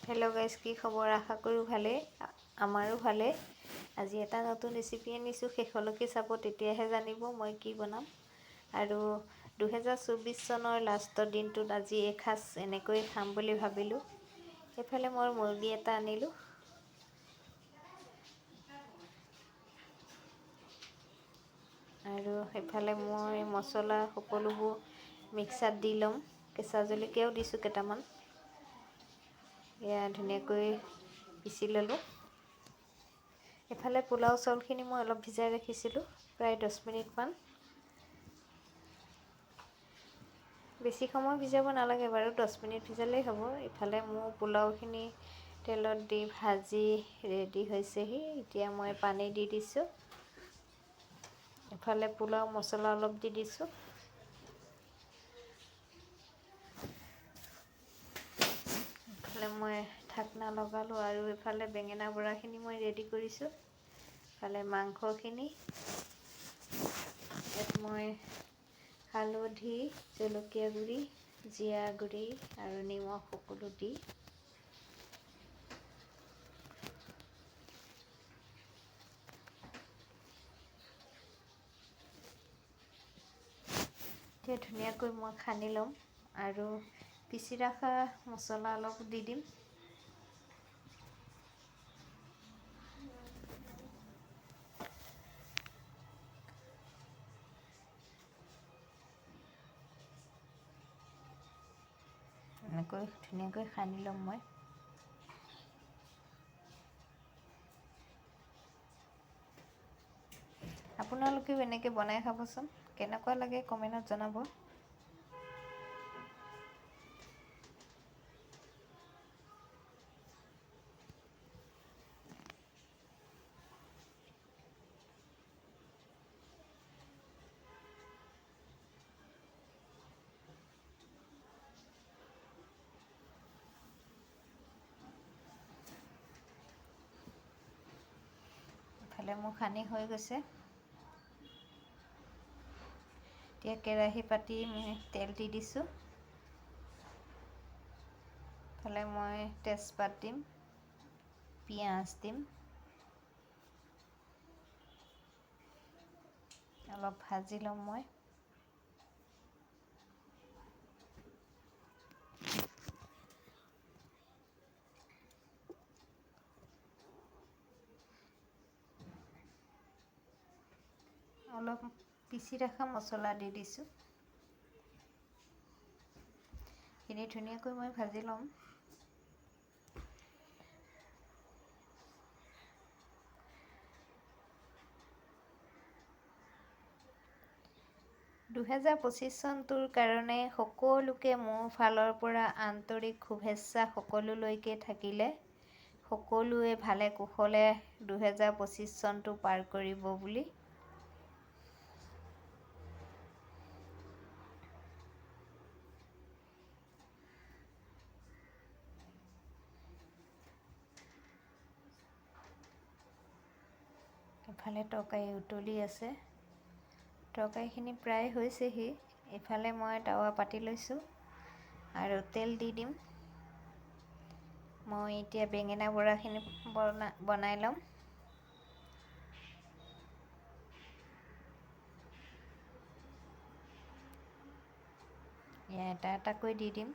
Hello' guys, কি খবৰ? আশা কৰোঁ ভালেই। আমাৰো ভালেই। আজি এটা নতুন ৰেচিপি আনিছোঁ, শেষলৈকে চাব, তেতিয়াহে জানিব মই কি বনাম। আৰু 2024 চনৰ লাষ্টৰ দিনটোত আজি এসাঁজ এনেকৈ খাম বুলি ভাবিলোঁ। এইফালে মই মুৰ্গী এটা আনিলোঁ। আৰু সেইফালে মই মছলা সকলোবোৰ মিক্সাত দি ল'ম। কেঁচা জলকীয়াও দিছোঁ কেইটামান। এয়া ধুনীয়াকৈ পিচি ল'লোঁ। এফালে পোলাও চাউলখিনি মই অলপ ভিজাই ৰাখিছিলোঁ, প্ৰায় 10 মিনিটমান। বেছি সময় ভিজাব নালাগে বাৰু, 10 মিনিট ভিজালেই হ'ব। ইফালে মোৰ পোলাওখিনি তেলত দি ভাজি ৰেডি হৈছেহি। এতিয়া মই পানী দি দিছোঁ। ইফালে পোলাও মছলা অলপ দি দিছোঁ। ইফালে মই ঢাকনা লগালোঁ আৰু ইফালে বেঙেনা বৰাখিনি মই ৰেডি কৰিছোঁ। ইফালে মাংসখিনি ইয়াত মই হালধি, জলকীয়া গুড়ি, জিৰা গুড়ি আৰু নিমখ সকলো দি এতিয়া ধুনীয়াকৈ মই সানি ল'ম আৰু পিচি ৰখা মছলা অলপ দি দিম। এনেকৈ ধুনীয়াকৈ সানি ল'ম মই। আপোনালোকেও এনেকৈ বনাই খাবচোন, কেনেকুৱা লাগে কমেণ্টত জনাব। ইফালে মোৰ সানি হৈ গৈছে। এতিয়া কেৰাহী পাতি তেল দি দিছোঁ। ইফালে মই তেজপাত দিম, পিঁয়াজ দিম, অলপ ভাজি ল'ম মই। অলপ পিচি ৰখা মছলা দি দিছোঁ। এইখিনি ধুনীয়াকৈ মই ভাজি ল'ম। চনটোৰ কাৰণে সকলোকে মোৰ ফালৰ পৰা আন্তৰিক শুভেচ্ছা সকলোলৈকে থাকিলে। সকলোৱে ভালে কুশলে 2025 চনটো পাৰ কৰিব বুলি। ইফালে তৰকাৰী উতলি আছে। তৰকাৰীখিনি প্ৰায় হৈছেহি। ইফালে মই টাৱা পাতি লৈছোঁ আৰু তেল দি দিম। মই এতিয়া বেঙেনা বৰাখিনি বনাই ল'ম। এয়া এটা এটাকৈ দি দিম।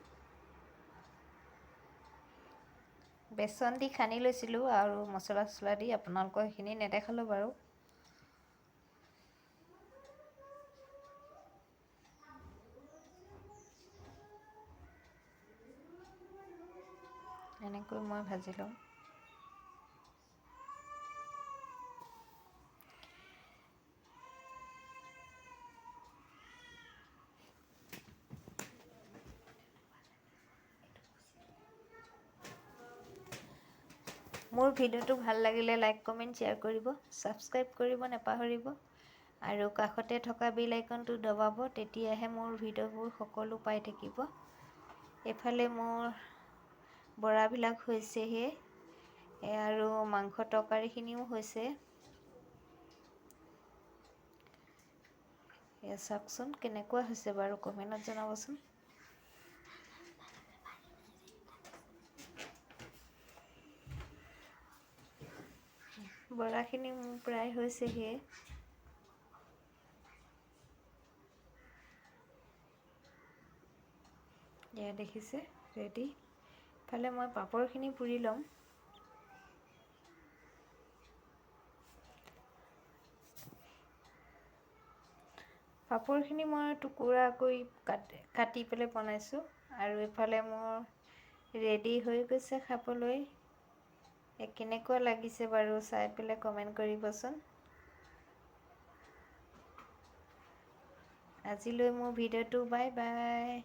বেচন দি সানি লৈছিলোঁ আৰু মছলা চছলা দি, আপোনালোকক সেইখিনি নেদেখালোঁ বাৰু। এনেকৈ মই ভাজি ল'ম। মোৰ ভিডিঅ'টো ভাল লাগিলে লাইক, কমেণ্ট, শ্বেয়াৰ কৰিব, ছাবস্ক্ৰাইব কৰিব নাপাহৰিব আৰু কাষতে থকা বেল আইকনটো দবাব, তেতিয়াহে মোৰ ভিডিঅ'বোৰ সকলো পাই থাকিব। এইফালে মোৰ বৰাবিলাক হৈছেহে আৰু মাংস তৰকাৰীখিনিও হৈছে। এয়া চাওকচোন কেনেকুৱা হৈছে বাৰু, কমেণ্টত জনাবচোন। বৰাখিনি মোৰ প্ৰায় হৈছেহে। এয়া দেখিছে ৰেডি। ইফালে মই পাপৰখিনি পুৰি ল'ম। পাপৰখিনি মই টুকুৰা কৰি কাটি পেলাই বনাইছোঁ। আৰু ইফালে মোৰ ৰেডি হৈ গৈছে খাবলৈ। কেনেকুৱা লাগিছে বাৰু চাই পেলাই কমেণ্ট কৰিবচোন। আজিলৈ মোৰ ভিডিঅ'টো বাই বাই।